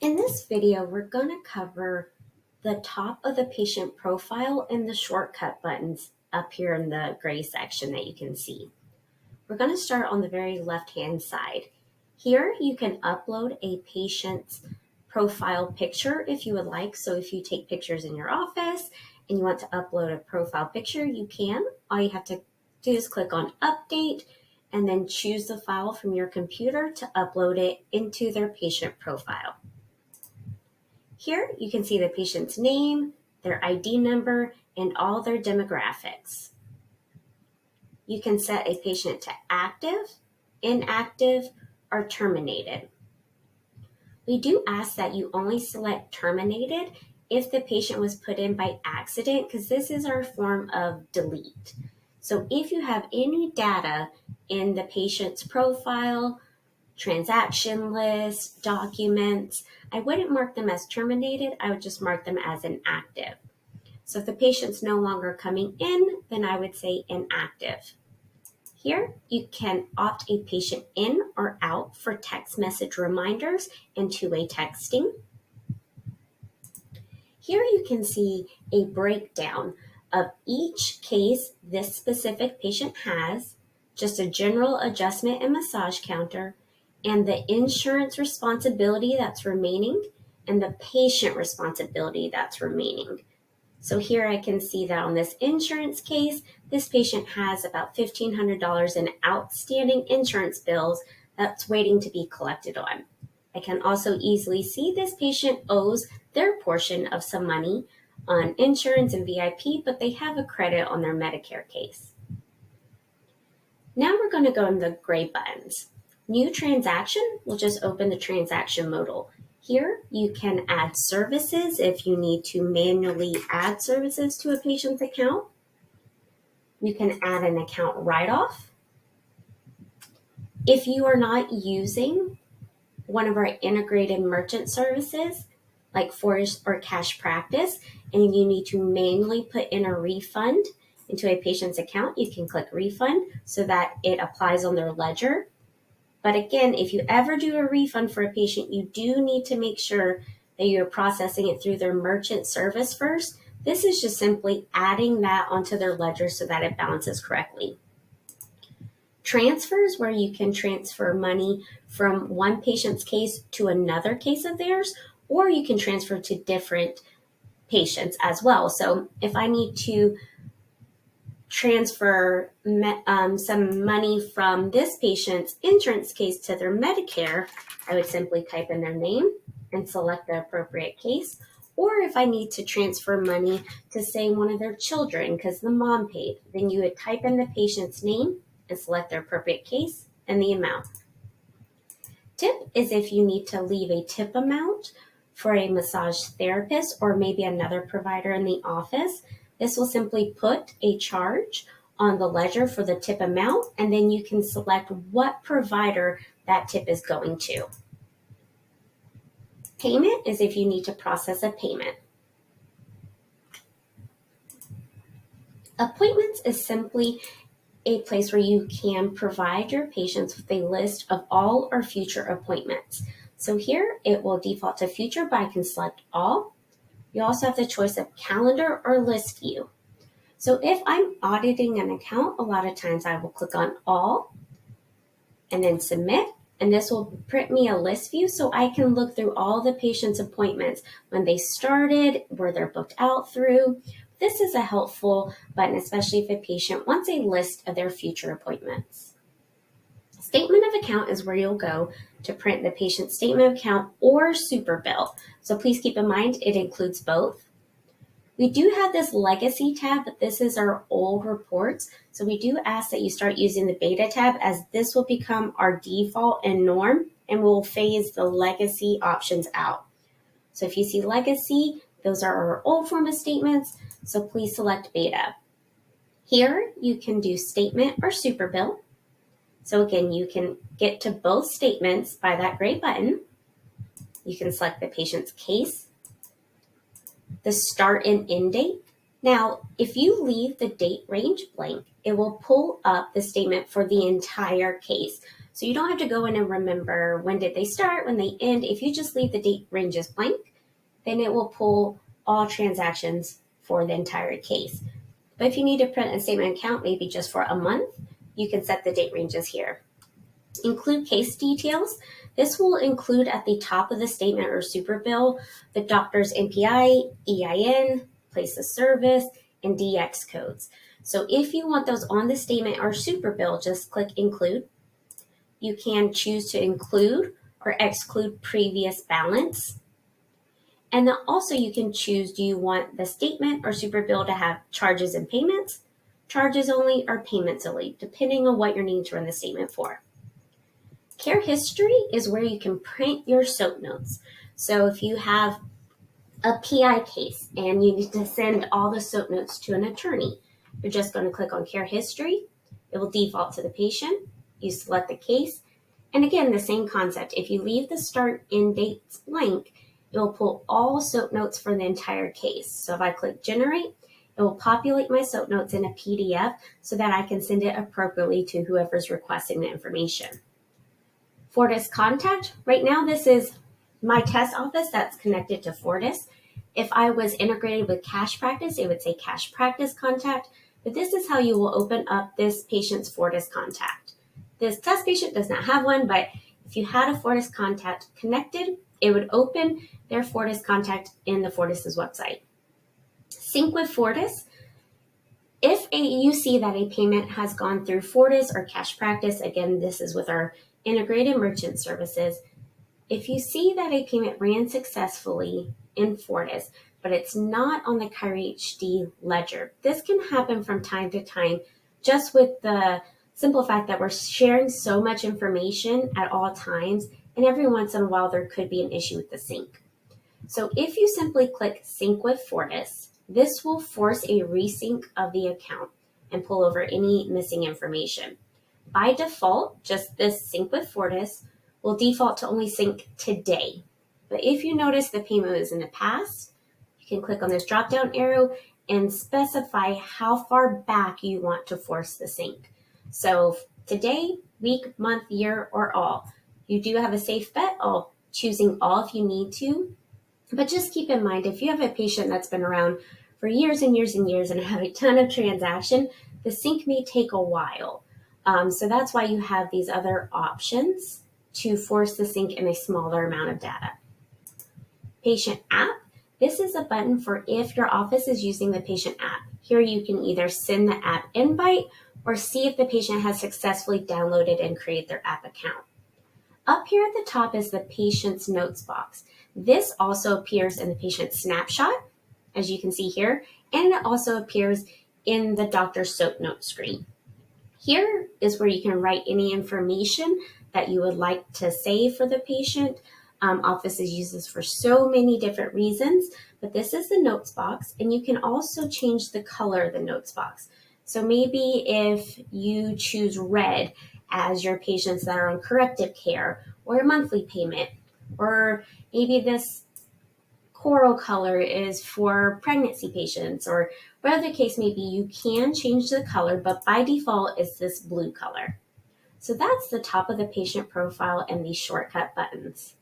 In this video, we're going to cover the top of the patient profile and the shortcut buttons up here in the gray section that you can see. We're going to start on the very left-hand side. Here, you can upload a patient's profile picture if you would like. So if you take pictures in your office and you want to upload a profile picture, you can. All you have to do is click on Update and then choose the file from your computer to upload it into their patient profile. Here you can see the patient's name, their ID number, and all their demographics. You can set a patient to active, inactive, or terminated. We do ask that you only select terminated if the patient was put in by accident, because this is our form of delete. So if you have any data in the patient's profile, transaction list, documents, I wouldn't mark them as terminated, I would just mark them as inactive. So if the patient's no longer coming in, then I would say inactive. Here, you can opt a patient in or out for text message reminders and two-way texting. Here you can see a breakdown of each case this specific patient has, just a general adjustment and massage counter, and the insurance responsibility that's remaining, and the patient responsibility that's remaining. So here I can see that on this insurance case, this patient has about $1,500 in outstanding insurance bills that's waiting to be collected on. I can also easily see this patient owes their portion of some money on insurance and VIP, but they have a credit on their Medicare case. Now we're going to go in the gray buttons. New transaction will just open the transaction modal. Here you can add services if you need to manually add services to a patient's account. You can add an account write-off. If you are not using one of our integrated merchant services, like Force or Cash Practice, and you need to manually put in a refund into a patient's account, you can click refund so that it applies on their ledger. But again, if you ever do a refund for a patient, you do need to make sure that you're processing it through their merchant service first. This is just simply adding that onto their ledger so that it balances correctly. Transfers, where you can transfer money from one patient's case to another case of theirs, or you can transfer to different patients as well. So if I need to transfer some money from this patient's insurance case to their Medicare, I would simply type in their name and select the appropriate case. Or if I need to transfer money to, say, one of their children because the mom paid, then you would type in the patient's name and select their appropriate case and the amount. Tip is if you need to leave a tip amount for a massage therapist or maybe another provider in the office. This will simply put a charge on the ledger for the tip amount, and then you can select what provider that tip is going to. Payment is if you need to process a payment. Appointments is simply a place where you can provide your patients with a list of all or future appointments. So here it will default to future, but I can select all. You also have the choice of calendar or list view. So if I'm auditing an account, a lot of times I will click on all and then submit, and this will print me a list view so I can look through all the patient's appointments, when they started, where they're booked out through. This is a helpful button, especially if a patient wants a list of their future appointments. Statement of account is where you'll go to print the patient's statement of account or super bill. So please keep in mind it includes both. We do have this legacy tab, but this is our old reports. So we do ask that you start using the beta tab, as this will become our default and norm, and we'll phase the legacy options out. So if you see legacy, those are our old form of statements. So please select beta. Here you can do statement or super bill. So again, you can get to both statements by that gray button. You can select the patient's case, the start and end date. Now, if you leave the date range blank, it will pull up the statement for the entire case. So you don't have to go in and remember when did they start, when they end. If you just leave the date ranges blank, then it will pull all transactions for the entire case. But if you need to print a statement account, maybe just for a month, you can set the date ranges here. Include case details. This will include at the top of the statement or super bill the doctor's NPI, EIN, place of service, and DX codes. So if you want those on the statement or super bill, just click include. You can choose to include or exclude previous balance. And then also you can choose, do you want the statement or super bill to have charges and payments, charges only, or payments only, depending on what you're needing to run the statement for. Care history is where you can print your SOAP notes. So if you have a PI case and you need to send all the SOAP notes to an attorney, you're just going to click on care history. It will default to the patient. You select the case. And again, the same concept. If you leave the start end dates blank, it will pull all SOAP notes for the entire case. So if I click generate, it will populate my SOAP notes in a PDF so that I can send it appropriately to whoever's requesting the information. Fortis contact, right now this is my test office that's connected to Fortis. If I was integrated with Cash Practice, it would say Cash Practice contact, but this is how you will open up this patient's Fortis contact. This test patient does not have one, but if you had a Fortis contact connected, it would open their Fortis contact in the Fortis's website. Sync with Fortis. If you see that a payment has gone through Fortis or Cash Practice, again, this is with our integrated merchant services. If you see that a payment ran successfully in Fortis, but it's not on the Kyrie HD ledger, this can happen from time to time just with the simple fact that we're sharing so much information at all times, and every once in a while there could be an issue with the sync. So if you simply click Sync with Fortis, this will force a resync of the account and pull over any missing information. By default, just this Sync with Fortis will default to only sync today. But if you notice the payment was in the past, you can click on this drop-down arrow and specify how far back you want to force the sync. So today, week, month, year, or all. You do have a safe bet of choosing all if you need to. But just keep in mind, if you have a patient that's been around for years and years and years and have a ton of transaction, the sync may take a while. So that's why you have these other options to force the sync in a smaller amount of data. Patient app. This is a button for if your office is using the patient app. Here you can either send the app invite or see if the patient has successfully downloaded and created their app account. Up here at the top is the patient's notes box. This also appears in the patient snapshot, as you can see here, and it also appears in the doctor's SOAP note screen. Here is where you can write any information that you would like to save for the patient. Offices use this for so many different reasons, but this is the notes box, and you can also change the color of the notes box. So maybe if you choose red as your patients that are on corrective care or a monthly payment, or maybe this coral color is for pregnancy patients, or whatever the case may be, you can change the color, but by default it's this blue color. So that's the top of the patient profile and these shortcut buttons.